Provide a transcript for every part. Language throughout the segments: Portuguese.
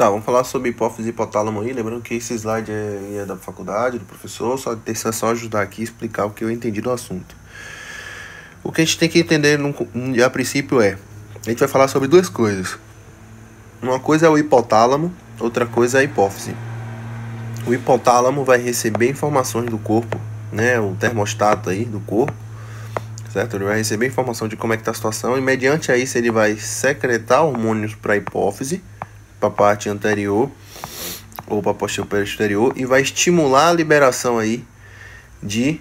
Tá, vamos falar sobre hipófise e hipotálamo aí. Lembrando que esse slide é da faculdade, do professor. Só ajudar aqui e explicar o que eu entendi do assunto. O que a gente tem que entender a princípio a gente vai falar sobre duas coisas. Uma coisa é o hipotálamo, outra coisa é a hipófise. O hipotálamo vai receber informações do corpo, né? O termostato aí do corpo, certo? Ele vai receber informação de como é que tá a situação e mediante isso ele vai secretar hormônios para a hipófise, para a parte anterior ou para a posterior exterior, e vai estimular a liberação aí de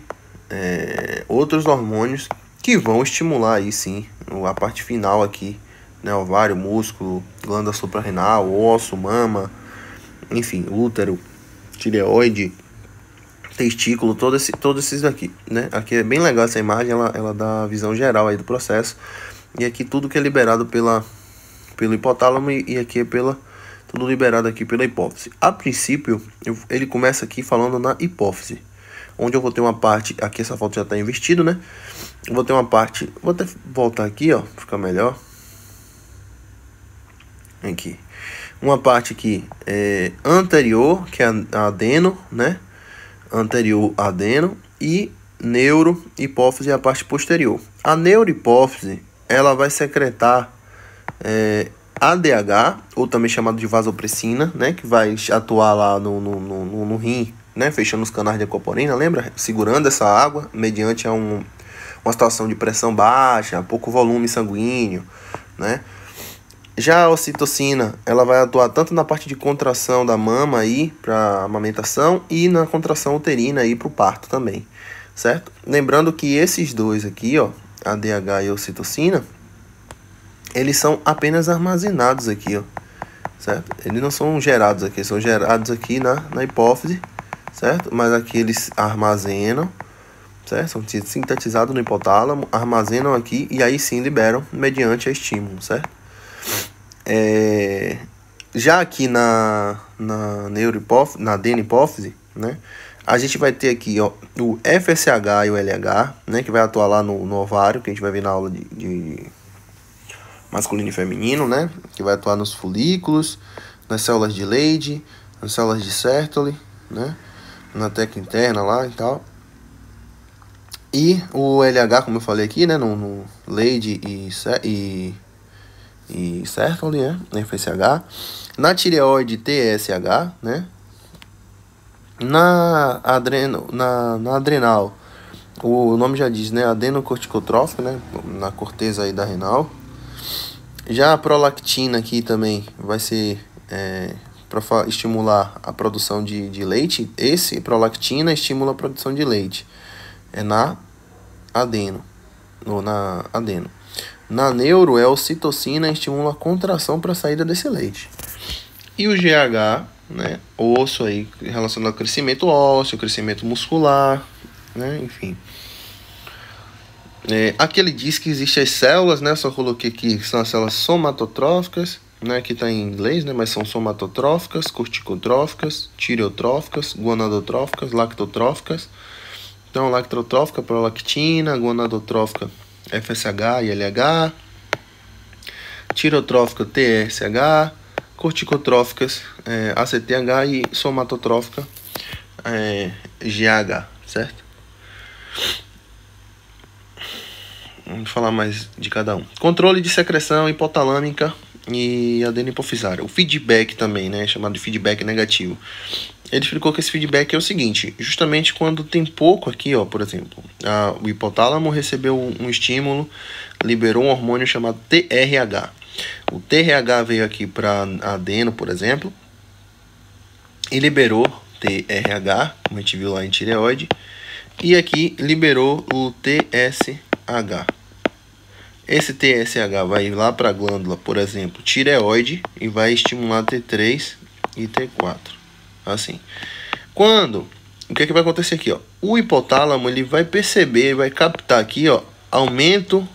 outros hormônios que vão estimular aí sim a parte final aqui, né? Ovário, músculo, glândula suprarrenal, osso, mama, enfim, útero, tireoide, testículo, todos esses daqui, né? Aqui é bem legal essa imagem, ela dá a visão geral aí do processo. E aqui tudo que é liberado pelo hipotálamo e aqui é tudo liberado aqui pela hipófise. A princípio, ele começa aqui falando na hipófise, onde eu vou ter uma parte, aqui essa foto já está invertido, né? Eu vou ter uma parte, vou até voltar aqui, ó, ficar melhor. Aqui. Uma parte aqui anterior, que é a adeno, né? Anterior adeno, e neurohipófise é a parte posterior. A neurohipófise, ela vai secretar ADH, ou também chamado de vasopressina, né? Que vai atuar lá no rim, né? Fechando os canais de aquaporina, lembra? Segurando essa água mediante uma situação de pressão baixa, pouco volume sanguíneo, né? Já a ocitocina, ela vai atuar tanto na parte de contração da mama aí para amamentação e na contração uterina aí para o parto também, certo? Lembrando que esses dois aqui, ó, ADH e ocitocina, eles são apenas armazenados aqui, ó, certo? Eles não são gerados aqui, são gerados aqui na hipófise, certo? Mas aqui eles armazenam, certo? São sintetizados no hipotálamo, armazenam aqui e aí sim liberam mediante a estímulo, certo? Já aqui na adenihipófise, né, a gente vai ter aqui, ó, o FSH e o LH, né, que vai atuar lá no ovário, que a gente vai ver na aula de masculino e feminino, né, que vai atuar nos folículos, nas células de Leydig, nas células de Sertoli, né, na teca interna lá e tal. E o LH, como eu falei aqui, né, no Leydig e Sertoli, né, FSH, na tireoide TSH, né, na adrenal, o nome já diz, né, adenocorticotrófico, né, na corteza aí da renal. Já a prolactina aqui também vai ser para estimular a produção de leite. Esse prolactina estimula a produção de leite, na adeno, ou na adeno. Na neuro é a ocitocina, estimula a contração para a saída desse leite. E o GH, né, osso aí, relacionado ao crescimento ósseo, crescimento muscular, né, enfim. Aqui ele diz que existem as células, né, só coloquei aqui que são as células somatotróficas, né, aqui está em inglês, né, mas são somatotróficas, corticotróficas, tireotróficas, gonadotróficas, lactotróficas. Então, lactotrófica, prolactina, gonadotrófica, FSH e LH, tirotrófica, TSH, corticotróficas, ACTH e somatotrófica, GH, certo? Vamos falar mais de cada um. Controle de secreção hipotalâmica e adenohipofisária. O feedback também, né, chamado de feedback negativo. Ele explicou que esse feedback é o seguinte: justamente quando tem pouco aqui, ó, por exemplo, o hipotálamo recebeu um estímulo, liberou um hormônio chamado TRH. O TRH veio aqui para adeno, por exemplo, e liberou TRH, como a gente viu lá em tireoide, e aqui liberou o TSH. Esse TSH vai lá para a glândula, por exemplo, tireoide, e vai estimular T3 e T4. Assim. O que vai acontecer aqui, ó? O hipotálamo, ele vai perceber, vai captar aqui, ó, aumento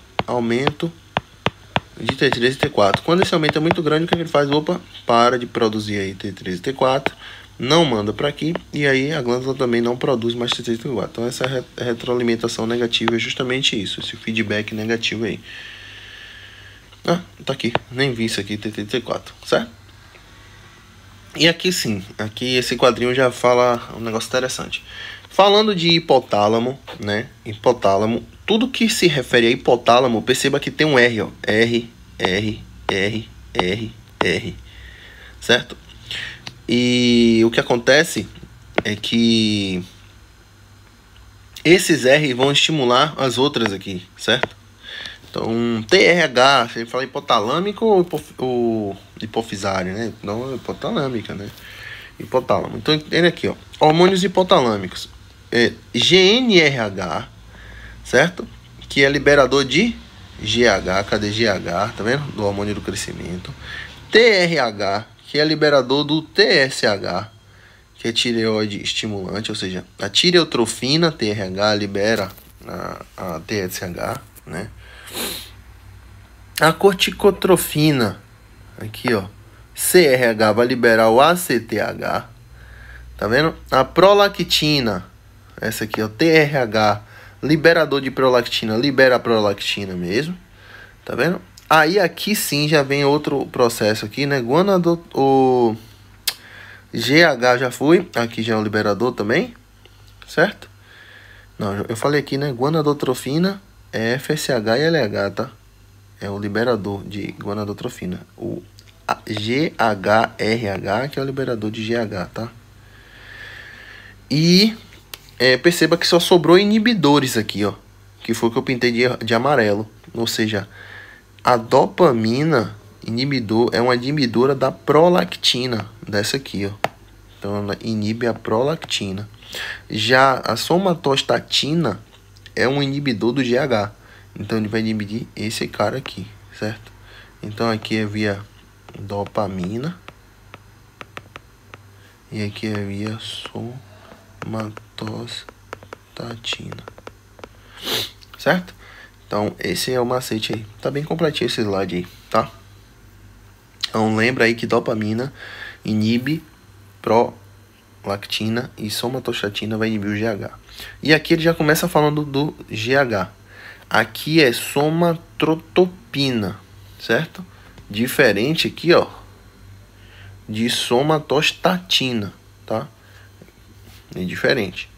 de T3 e T4. Quando esse aumento é muito grande, o que ele faz? Opa, para de produzir aí T3 e T4, não manda para aqui, e aí a glândula também não produz mais T3 e T4. Então essa retroalimentação negativa é justamente isso, esse feedback negativo aí. Tá aqui, nem vi isso aqui, T3 e T4, certo? E aqui sim, aqui esse quadrinho já fala um negócio interessante. Falando de hipotálamo, né? Hipotálamo, tudo que se refere a hipotálamo, perceba que tem um R, ó. R, R, R, R, R. Certo? E o que acontece é que esses R vão estimular as outras aqui, certo? Então, TRH, você fala hipotalâmico ou hipofisário, né? Não, hipotalâmica, né? Hipotálamo. Então, ele aqui, ó. Hormônios hipotalâmicos. GNRH, certo? Que é liberador de GH. Cadê GH? Tá vendo? Do hormônio do crescimento. TRH, que é liberador do TSH, que é tireoide estimulante, ou seja, a tireotrofina, TRH, libera a TSH, né? A corticotrofina, aqui ó, CRH vai liberar o ACTH, tá vendo? A prolactina, essa aqui ó, TRH, liberador de prolactina, libera a prolactina mesmo, tá vendo? Aí aqui sim já vem outro processo aqui, né? O GH já foi, aqui já é o liberador também, certo? Não, eu falei aqui, né? Guanadotrofina é FSH e LH, tá? É o liberador de guanadotrofina. O GHRH, que é o liberador de GH, tá? E perceba que só sobrou inibidores aqui, ó. Que foi o que eu pintei de amarelo. Ou seja, a dopamina é uma inibidora da prolactina, dessa aqui, ó. Então ela inibe a prolactina. Já a somatostatina é um inibidor do GH. Então ele vai inibir esse cara aqui, certo? Então aqui é via dopamina. E aqui é via somatostatina. Certo? Então esse é o macete aí. Tá bem completinho esse slide aí, tá? Então lembra aí que dopamina inibe prolactina e somatostatina vai inibir o GH. E aqui ele já começa falando do GH. Aqui é somatotropina, certo? Diferente aqui, ó, de somatostatina, tá? É diferente.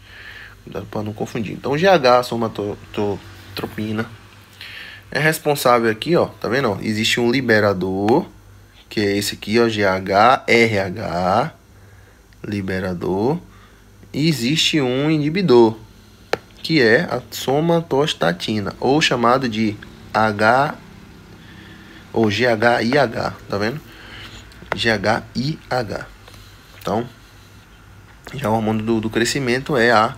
Cuidado para não confundir. Então, GH, somatotropina, é responsável aqui, ó, tá vendo? Ó? Existe um liberador, que é esse aqui, ó, GHRH, liberador. E existe um inibidor, que é a somatostatina, ou chamado de GHIH, tá vendo? GHIH. Então, já o hormônio do crescimento é a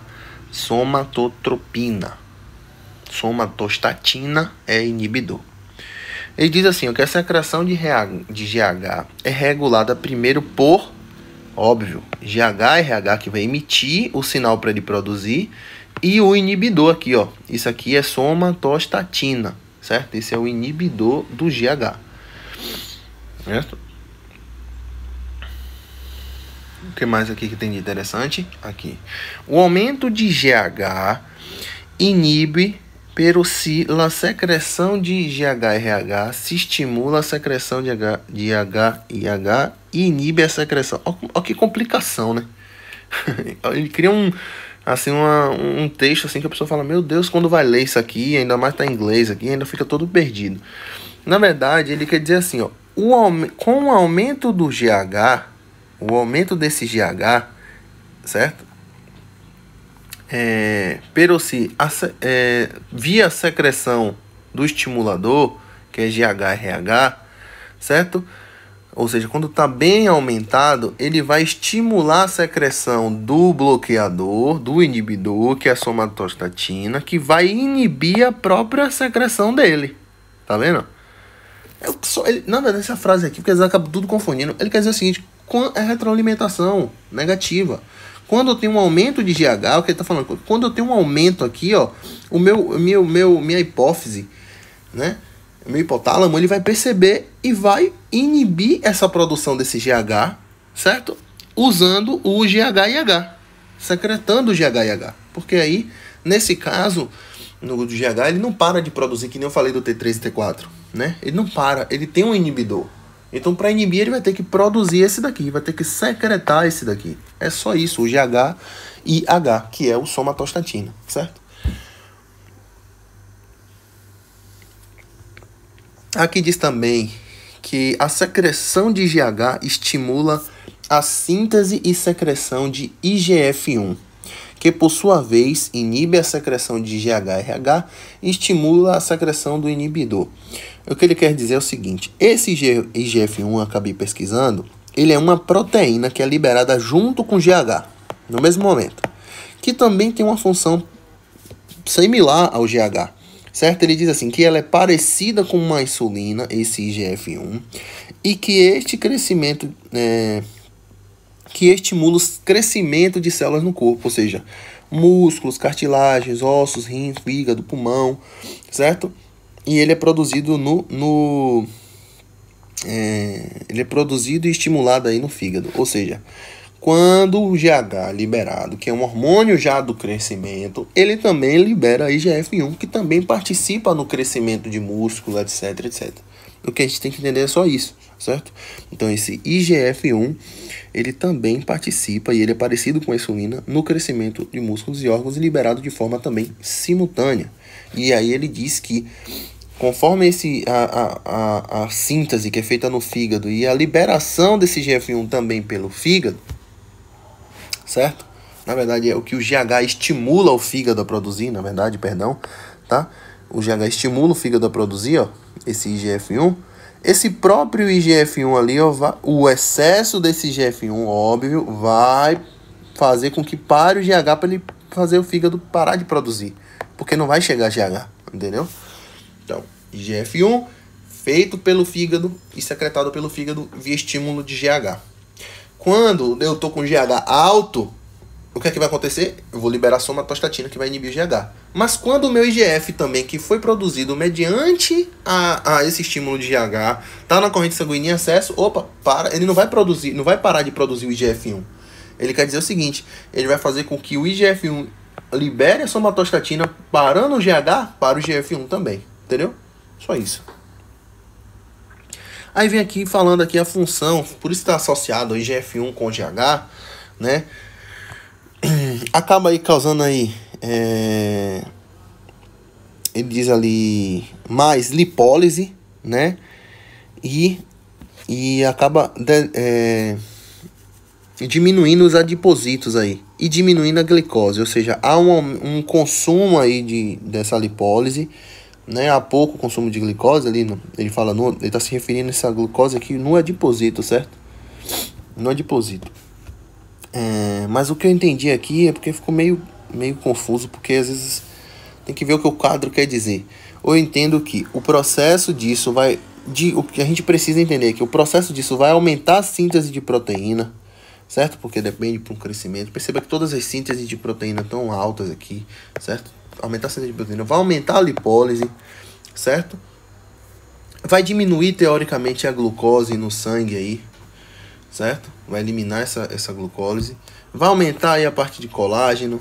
somatotropina. Somatostatina é inibidor. Ele diz assim, que a secreção de GH é regulada primeiro por, óbvio, GHRH, que vai emitir o sinal para ele produzir, e o inibidor aqui, ó. Isso aqui é somatostatina, certo? Esse é o inibidor do GH. Certo? O que mais aqui que tem de interessante? Aqui. O aumento de GH inibe, pero se a secreção de GHRH se estimula a secreção de GHIH e inibe a secreção. Olha que complicação, né? Ele cria um texto assim que a pessoa fala, meu Deus, quando vai ler isso aqui, ainda mais tá em inglês aqui, ainda fica todo perdido. Na verdade, ele quer dizer assim, ó, com o aumento do GH, o aumento desse GH, certo? Via secreção do estimulador, que é GHRH, certo? Ou seja, quando está bem aumentado, ele vai estimular a secreção do bloqueador, do inibidor, que é a somatostatina, que vai inibir a própria secreção dele. Tá vendo? Na verdade, essa frase aqui, porque eles acabam tudo confundindo, ele quer dizer o seguinte, é retroalimentação negativa. Quando eu tenho um aumento de GH, o que ele está falando? Quando eu tenho um aumento aqui, ó, minha hipófise, né? O meu hipotálamo, ele vai perceber e vai inibir essa produção desse GH, certo? Usando o GHIH, secretando o GHIH. Porque aí, nesse caso, no GH, ele não para de produzir, que nem eu falei do T3 e T4, né? Ele não para, ele tem um inibidor, Então, para inibir, ele vai ter que produzir esse daqui, vai ter que secretar esse daqui. É só isso, o GH e H, que é o somatostatina, certo? Aqui diz também que a secreção de GH estimula a síntese e secreção de IGF-1, que por sua vez inibe a secreção de GHRH e estimula a secreção do inibidor. O que ele quer dizer é o seguinte: esse IGF-1, eu acabei pesquisando, ele é uma proteína que é liberada junto com GH, no mesmo momento, que também tem uma função similar ao GH, certo? Ele diz assim, que ela é parecida com uma insulina, esse IGF-1, e que este crescimento, que estimula o crescimento de células no corpo, ou seja, músculos, cartilagens, ossos, rins, fígado, pulmão, certo? E ele é produzido ele é produzido e estimulado aí no fígado, ou seja, quando o GH é liberado, que é um hormônio já do crescimento, ele também libera IGF-1, que também participa no crescimento de músculo, etc, etc. O que a gente tem que entender é só isso, certo? Então esse IGF-1, ele também participa, e ele é parecido com a insulina, no crescimento de músculos e órgãos, liberado de forma também simultânea. E aí ele diz que conforme a síntese que é feita no fígado e a liberação desse IGF-1 também pelo fígado, certo? Na verdade é o que o GH estimula o fígado a produzir, na verdade, perdão, tá? O GH estimula o fígado a produzir, ó, esse IGF-1. Esse próprio IGF-1 ali, ó, o excesso desse IGF-1, óbvio, vai fazer com que pare o GH para ele fazer o fígado parar de produzir, porque não vai chegar GH, entendeu? Então, IGF-1 feito pelo fígado e secretado pelo fígado via estímulo de GH. Quando eu tô com GH alto, o que é que vai acontecer? Eu vou liberar somatostatina, que vai inibir o GH. Mas quando o meu IGF também, que foi produzido mediante a esse estímulo de GH, tá na corrente sanguínea em excesso, ele não vai produzir, não vai parar de produzir o IGF-1. Ele quer dizer o seguinte, ele vai fazer com que o IGF-1 libere a somatostatina, parando o GH, para o IGF-1 também, entendeu? Só isso. Aí vem aqui falando aqui a função, por isso está associado ao IGF-1 com GH, né? Acaba aí causando aí, ele diz ali, mais lipólise, né? E acaba diminuindo os adipositos aí e diminuindo a glicose, ou seja, há um consumo aí dessa lipólise, né? Há pouco consumo de glicose ali, ele fala, ele está se referindo a essa glicose aqui no adiposito, certo? No adiposito. Mas o que eu entendi aqui é porque ficou meio confuso, porque às vezes tem que ver o que o quadro quer dizer. Eu entendo que o processo disso o que a gente precisa entender é que o processo disso vai aumentar a síntese de proteína, certo? Porque depende para um crescimento. Perceba que todas as sínteses de proteína estão altas aqui, certo? Aumentar a síntese de proteína vai aumentar a lipólise, certo? Vai diminuir teoricamente a glucose no sangue aí, certo? Vai eliminar essa glucólise. Vai aumentar aí a parte de colágeno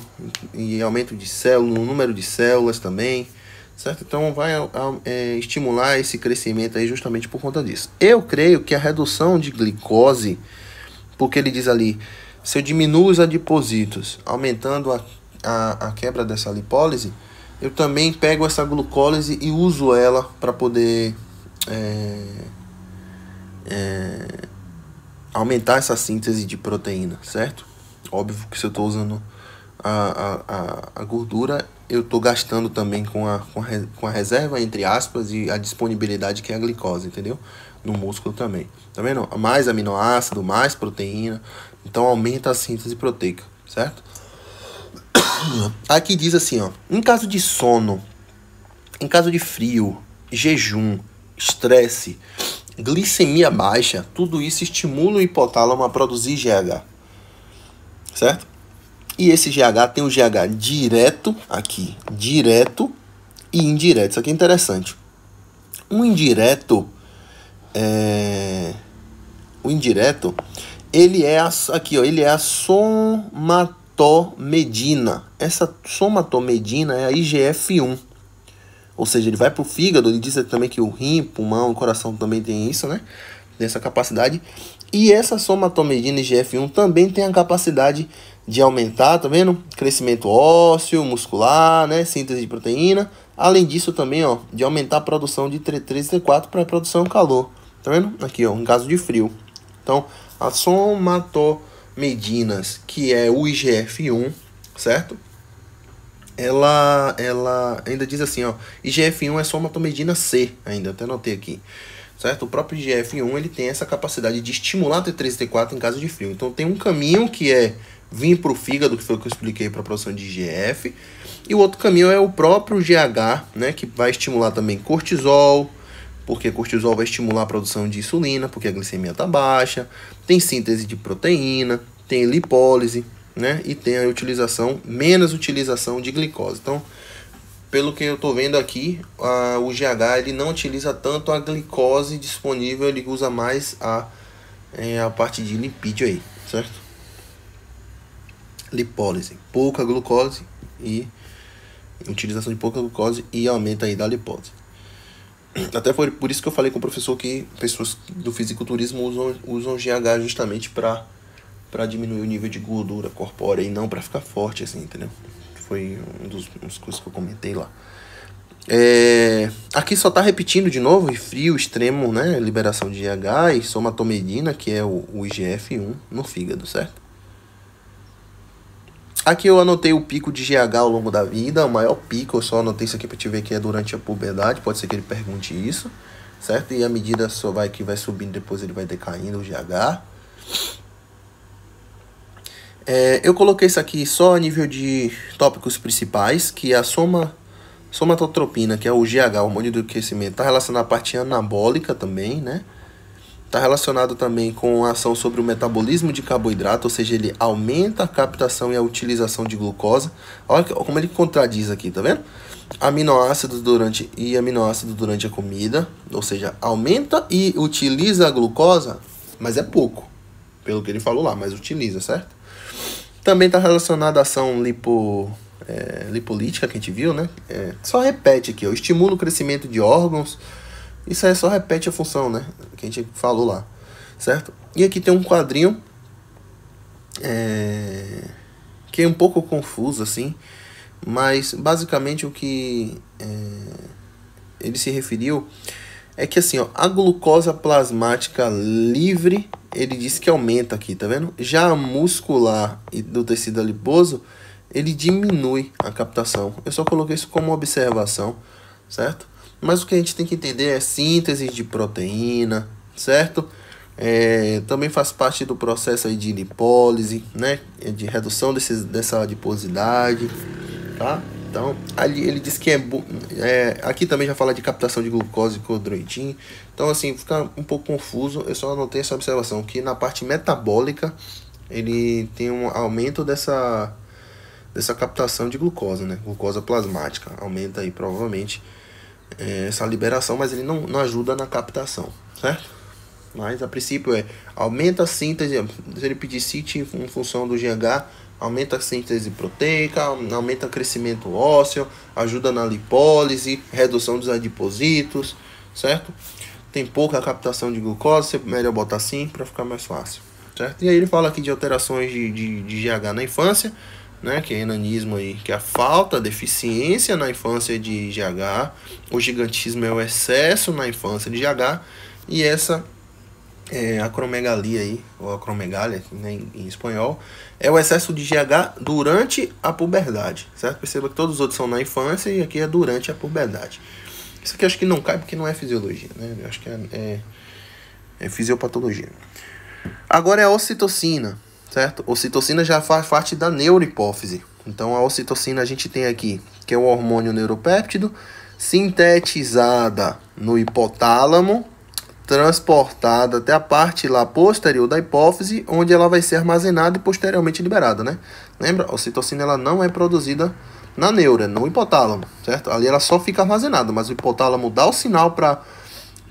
e aumento de células, no número de células também, certo? Então vai estimular esse crescimento aí justamente por conta disso. Eu creio que a redução de glicose, porque ele diz ali, se eu diminuo os adipositos, aumentando a quebra dessa lipólise, eu também pego essa glucólise e uso ela para poder aumentar essa síntese de proteína, certo? Óbvio que se eu estou usando a gordura, eu estou gastando também com a reserva, entre aspas, e a disponibilidade que é a glicose, entendeu? No músculo também. Tá vendo? Mais aminoácido, mais proteína, então aumenta a síntese proteica, certo? Aqui diz assim, ó, em caso de sono, em caso de frio, jejum, estresse, glicemia baixa, tudo isso estimula o hipotálamo a produzir GH, certo? E esse GH tem o GH direto aqui, direto e indireto. Isso aqui é interessante. O indireto, ele é ele é a somatomedina. Essa somatomedina é a IGF-1. Ou seja, ele vai para o fígado, ele diz também que o rim, pulmão, o coração também tem isso, né? dessa capacidade. E essa somatomedina IGF-1 também tem a capacidade de aumentar, tá vendo? Crescimento ósseo, muscular, né? Síntese de proteína. Além disso também, ó, de aumentar a produção de T3 e T4 para produção de calor. Tá vendo? Aqui, ó, em caso de frio. Então, a somatomedinas, que é o IGF-1, certo? Ela ainda diz assim, ó, IGF-1 é somatomedina C, ainda até anotei aqui. Certo? O próprio IGF-1 ele tem essa capacidade de estimular T3 e T4 em caso de frio. Então tem um caminho que é vir para o fígado, que foi o que eu expliquei para a produção de IGF, e o outro caminho é o próprio GH, né, que vai estimular também cortisol, porque cortisol vai estimular a produção de insulina, porque a glicemia está baixa, tem síntese de proteína, tem lipólise, né, e tem a menos utilização de glicose. Então, pelo que eu estou vendo aqui, o GH ele não utiliza tanto a glicose disponível, ele usa mais a parte de lipídio aí, certo? Lipólise, pouca glucose e utilização de pouca glucose e aumento aí da lipólise. Até foi por isso que eu falei com o professor que pessoas do fisiculturismo usam GH justamente para diminuir o nível de gordura corpórea e não para ficar forte assim, entendeu? Foi das coisas que eu comentei lá. Aqui só tá repetindo de novo, frio extremo, né? Liberação de GH e somatomedina, que é o IGF-1 no fígado, certo? Aqui eu anotei o pico de GH ao longo da vida, o maior pico, eu só anotei isso aqui para te ver que é durante a puberdade, pode ser que ele pergunte isso, certo? E a medida só vai subindo, depois ele vai decaindo o GH. Eu coloquei isso aqui só a nível de tópicos principais, que é a somatotropina, que é o GH, o hormônio do aquecimento, está relacionado à parte anabólica também, né? Está relacionado também com a ação sobre o metabolismo de carboidrato, ou seja, ele aumenta a captação e a utilização de glucose. Olha como ele contradiz aqui, tá vendo? Aminoácidos durante a comida, ou seja, aumenta e utiliza a glucose, mas é pouco, pelo que ele falou lá, mas utiliza, certo? Também está relacionado à ação lipolítica que a gente viu, né? Só repete aqui, ó, estimula o crescimento de órgãos. Isso aí só repete a função, né? Que a gente falou lá, certo? E aqui tem um quadrinho que é um pouco confuso, assim, mas basicamente o que ele se referiu é que assim, ó, a glucosa plasmática livre, ele diz que aumenta aqui, tá vendo? Já a muscular e do tecido adiposo, ele diminui a captação. Eu só coloquei isso como observação, certo? Mas o que a gente tem que entender é síntese de proteína, certo? Também faz parte do processo aí de lipólise, né? De redução dessa adiposidade, tá? Então, ali ele diz que aqui também já fala de captação de glucose e codroitin. Então, assim, fica um pouco confuso. Eu só anotei essa observação, que na parte metabólica, ele tem um aumento dessa captação de glucose, né? Glucosa plasmática. Aumenta aí, provavelmente, essa liberação, mas ele não ajuda na captação, certo? Mas, a princípio, aumenta a síntese, se ele pedir CIT em função do GH, aumenta a síntese proteica, aumenta o crescimento ósseo, ajuda na lipólise, redução dos adipositos, certo? Tem pouca captação de glucose, é melhor botar assim para ficar mais fácil, certo? E aí ele fala aqui de alterações de GH na infância, né? Que é enanismo aí, que é a falta, a deficiência na infância de GH, o gigantismo é o excesso na infância de GH, e essa acromegalia aí, ou acromegália, né, em espanhol, é o excesso de GH durante a puberdade, certo? Perceba que todos os outros são na infância e aqui é durante a puberdade. Isso aqui eu acho que não cai porque não é fisiologia, né? Eu acho que é fisiopatologia. Agora é a ocitocina, certo? Ocitocina já faz parte da neurohipófise. Então a ocitocina a gente tem aqui, que é o hormônio neuropéptido, sintetizada no hipotálamo, transportada até a parte lá posterior da hipófise, onde ela vai ser armazenada e posteriormente liberada, né? Lembra? A ocitocina ela não é produzida na neura, no hipotálamo, certo? Ali ela só fica armazenada, mas o hipotálamo dá o sinal para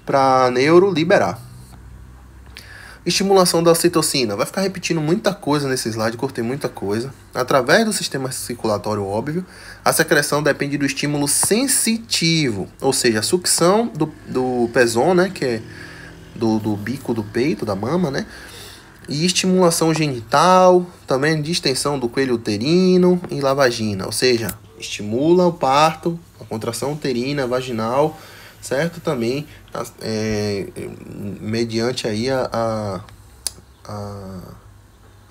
a neuro liberar. Estimulação da ocitocina. Vai ficar repetindo muita coisa nesse slide, cortei muita coisa. Através do sistema circulatório óbvio, a secreção depende do estímulo sensitivo, ou seja, a sucção do peson, né, que é do bico do peito, da mama, né? E estimulação genital, também distensão do coelho uterino e la vagina, ou seja, estimula o parto, a contração uterina, vaginal, certo? Também mediante aí a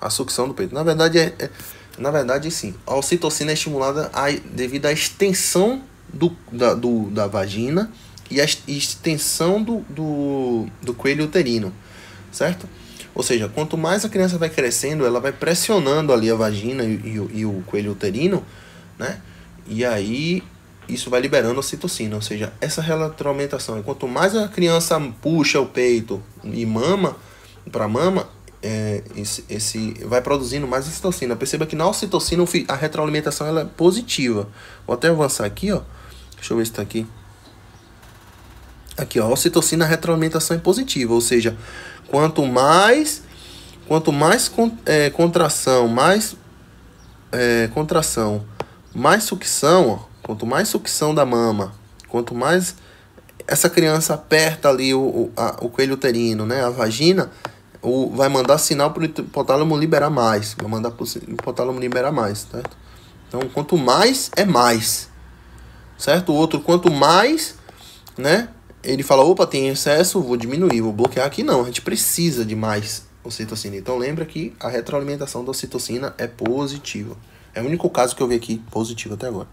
sucção do peito. Na verdade, sim, a ocitocina é estimulada devido à extensão da vagina e a extensão do coelho uterino, certo? Ou seja, quanto mais a criança vai crescendo, ela vai pressionando ali a vagina e o coelho uterino, né? E aí isso vai liberando a ocitocina, ou seja, essa retroalimentação. E quanto mais a criança puxa o peito e mama, vai produzindo mais ocitocina. Perceba que na ocitocina a retroalimentação ela é positiva. Vou até avançar aqui, ó. Deixa eu ver se tá aqui. Aqui, ó, a ocitocina, a retroalimentação é positiva, ou seja, quanto mais contração, mais sucção, ó, quanto mais sucção da mama, quanto mais essa criança aperta ali o coelho uterino, né, a vagina, vai mandar sinal para o hipotálamo liberar mais, certo? Então, quanto mais é mais, certo? O outro, quanto mais, né, ele fala, opa, tem excesso, vou diminuir, vou bloquear. Aqui não, a gente precisa de mais ocitocina. Então lembra que a retroalimentação da ocitocina é positiva. É o único caso que eu vi aqui positivo até agora.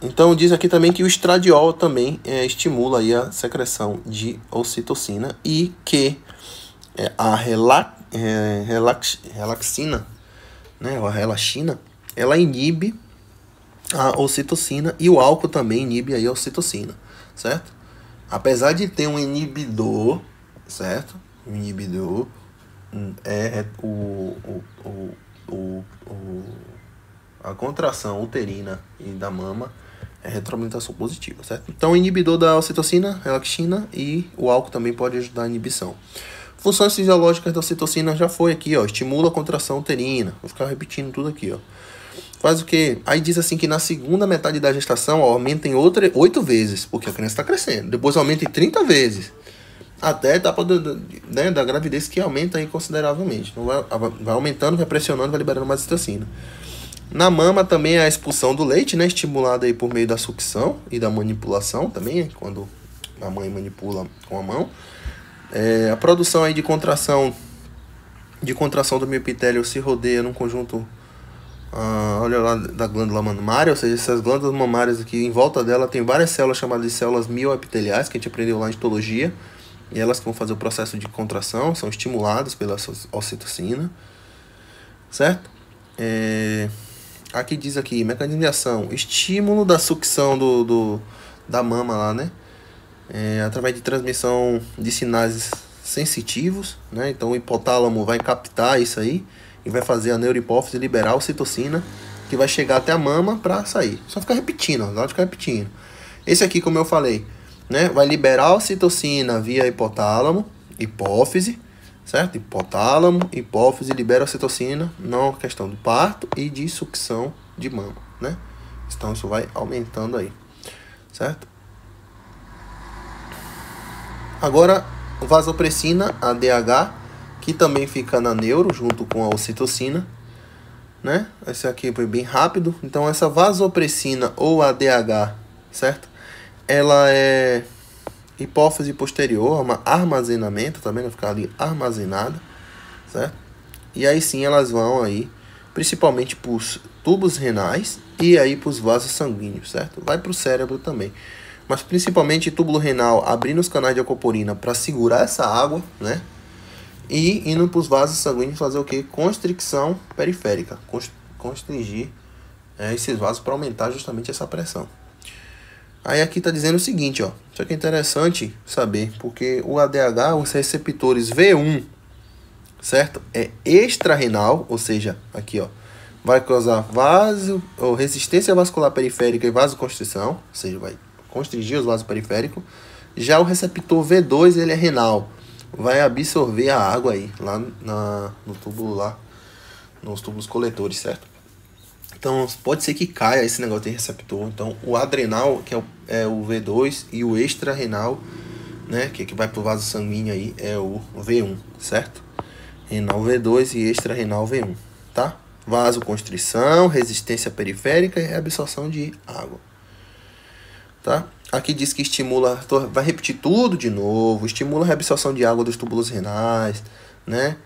Então diz aqui também que o estradiol também estimula aí a secreção de ocitocina e que a relaxina, né, ou a relaxina, ela inibe a ocitocina e o álcool também inibe aí a ocitocina, certo? Apesar de ter um inibidor, certo? O inibidor a contração uterina e da mama é retroalimentação positiva, certo? Então, o inibidor da ocitocina, relaxina, e o álcool também pode ajudar a inibição. Funções fisiológicas da ocitocina já foi aqui, ó. Estimula a contração uterina. Vou ficar repetindo tudo aqui, ó. Faz o quê? Aí diz assim que na segunda metade da gestação, ó, aumenta em 8 vezes, porque a criança está crescendo. Depois aumenta em 30 vezes. Até a etapa da gravidez, que aumenta aí consideravelmente. Então vai aumentando, vai pressionando, vai liberando mais ocitocina. Na mama também a expulsão do leite, né, estimulada aí por meio da sucção e da manipulação também, quando a mãe manipula com a mão. A produção aí de contração do miopitélio se rodeia num conjunto, olha lá, da glândula mamária, ou seja, essas glândulas mamárias aqui, em volta dela tem várias células chamadas de células mioepiteliais, que a gente aprendeu lá em histologia, e elas que vão fazer o processo de contração, são estimuladas pela ocitocina, certo? Aqui diz aqui, mecanismo de ação, estímulo da sucção da mama lá, né? Através de transmissão de sinais sensitivos, né? Então o hipotálamo vai captar isso aí e vai fazer a neurohipófise liberar a ocitocina, que vai chegar até a mama para sair. Só ficar repetindo, ó, ficar repetindo. Esse aqui, como eu falei, né? Vai liberar a ocitocina via hipotálamo, hipófise, certo? Hipotálamo, hipófise, libera a ocitocina, não questão do parto e de sucção de mama, né? Então isso vai aumentando aí, certo? Agora, vasopressina, ADH, que também fica na neuro, junto com a ocitocina, né? Esse aqui foi bem rápido. Então, essa vasopressina ou ADH, certo? Ela é hipófise posterior, armazenamento, também vai ficar ali armazenada, certo? E aí sim elas vão aí, principalmente para os tubos renais e aí para os vasos sanguíneos, certo? Vai para o cérebro também. Mas principalmente túbulo renal abrindo os canais de acoporina para segurar essa água, né? E indo para os vasos sanguíneos fazer o que? Constricção periférica. Constringir esses vasos para aumentar justamente essa pressão. Aí aqui está dizendo o seguinte, ó. Isso aqui é interessante saber, porque o ADH, os receptores V1, certo? É extrarrenal, ou seja, aqui, ó, vai causar resistência vascular periférica e vasoconstrição, ou seja, vai constringir os vasos periféricos. Já o receptor V2, ele é renal, vai absorver a água aí, lá no túbulo lá, nos túbulos coletores, certo? Então, pode ser que caia esse negócio de receptor. Então, o adrenal, que é o V2, e o extra-renal, né, que vai pro vaso sanguíneo aí, é o V1, certo? Renal V2 e extra-renal V1, tá? Vasoconstrição, resistência periférica e reabsorção de água, tá? Aqui diz que estimula, vai repetir tudo de novo, estimula a reabsorção de água dos túbulos renais, né?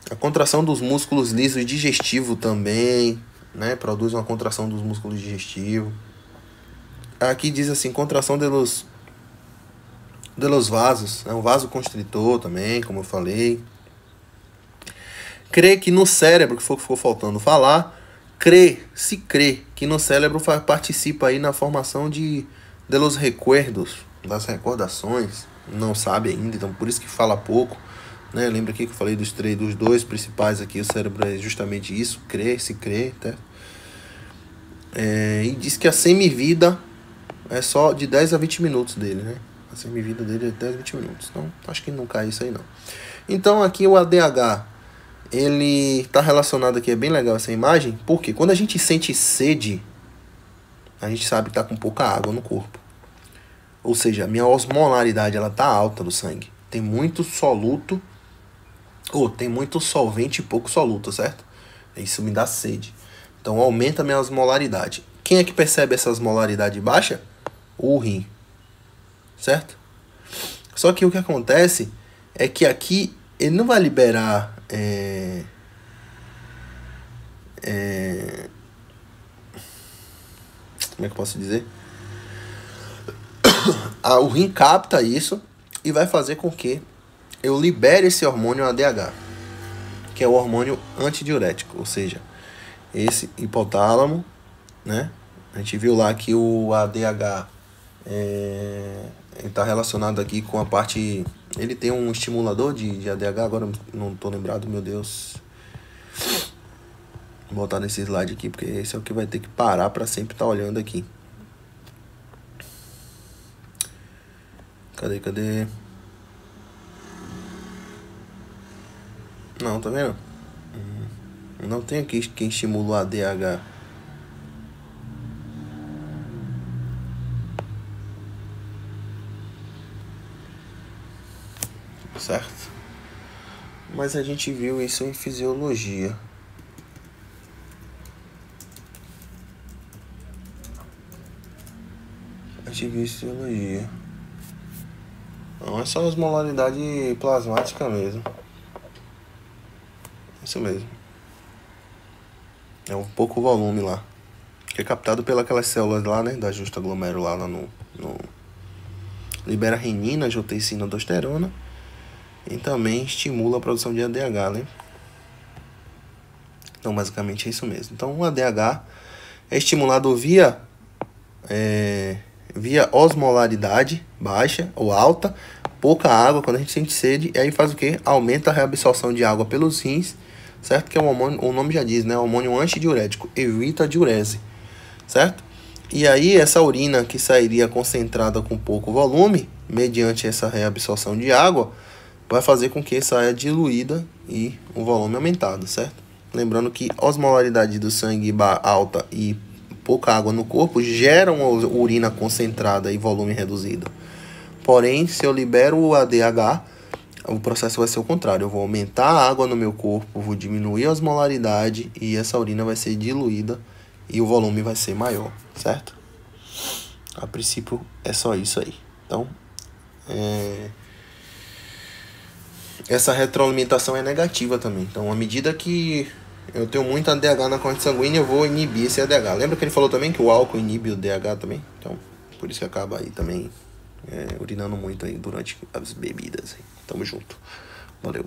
A contração dos músculos lisos digestivos também, né? Produz uma contração dos músculos digestivos. Aqui diz assim, contração de los vasos, né? O vasoconstritor também, como eu falei. Crê que no cérebro, que ficou faltando falar, se crê que no cérebro participa aí na formação de los recuerdos, das recordações, não sabe ainda, então por isso que fala pouco, né? Lembra aqui que eu falei dos dois principais aqui, o cérebro é justamente isso, se crê, tá? E diz que a semivida é só de 10 a 20 minutos dele, né? A semivida dele é 10 a 20 minutos, então acho que não cai isso aí não. Então aqui o ADH, ele tá relacionado aqui, é bem legal essa imagem, porque quando a gente sente sede, a gente sabe que tá com pouca água no corpo. Ou seja, a minha osmolaridade, ela tá alta do sangue. Tem muito soluto, ou tem muito solvente e pouco soluto, certo? Isso me dá sede. Então aumenta a minha osmolaridade. Quem é que percebe essa osmolaridade baixa? O rim, certo? Só que o que acontece é que aqui ele não vai liberar como é que eu posso dizer? O rim capta isso e vai fazer com que eu libere esse hormônio ADH, que é o hormônio antidiurético, ou seja, esse hipotálamo, né? A gente viu lá que o ADH está relacionado aqui com a parte... Ele tem um estimulador de ADH, agora não estou lembrado, meu Deus. Vou botar nesse slide aqui, porque esse é o que vai ter que parar para sempre estar olhando aqui. Cadê? Não, tá vendo? Não tem aqui quem estimula o ADH. Certo? Mas a gente viu isso em fisiologia. Não é só osmolaridade plasmática mesmo. Isso mesmo. É um pouco volume lá, que é captado pelas células lá, né, da justa glomerular lá no libera renina, angiotensina, aldosterona e também estimula a produção de ADH, né? Então basicamente é isso mesmo. Então o ADH é estimulado via osmolaridade baixa ou alta, pouca água quando a gente sente sede, e aí faz o que? Aumenta a reabsorção de água pelos rins, certo? Que é um hormônio, o nome já diz, né? Hormônio antidiurético, evita a diurese, certo? E aí essa urina que sairia concentrada com pouco volume, mediante essa reabsorção de água, vai fazer com que saia diluída e o volume aumentado, certo? Lembrando que a osmolaridade do sangue alta e pouca água no corpo geram urina concentrada e volume reduzido. Porém, se eu libero o ADH, o processo vai ser o contrário. Eu vou aumentar a água no meu corpo, vou diminuir a osmolaridade e essa urina vai ser diluída e o volume vai ser maior, certo? A princípio é só isso aí. Então, essa retroalimentação é negativa também. Então, à medida que eu tenho muito ADH na corrente sanguínea, eu vou inibir esse ADH. Lembra que ele falou também que o álcool inibe o DH também? Então, por isso que acaba aí também urinando muito aí durante as bebidas. Tamo junto. Valeu.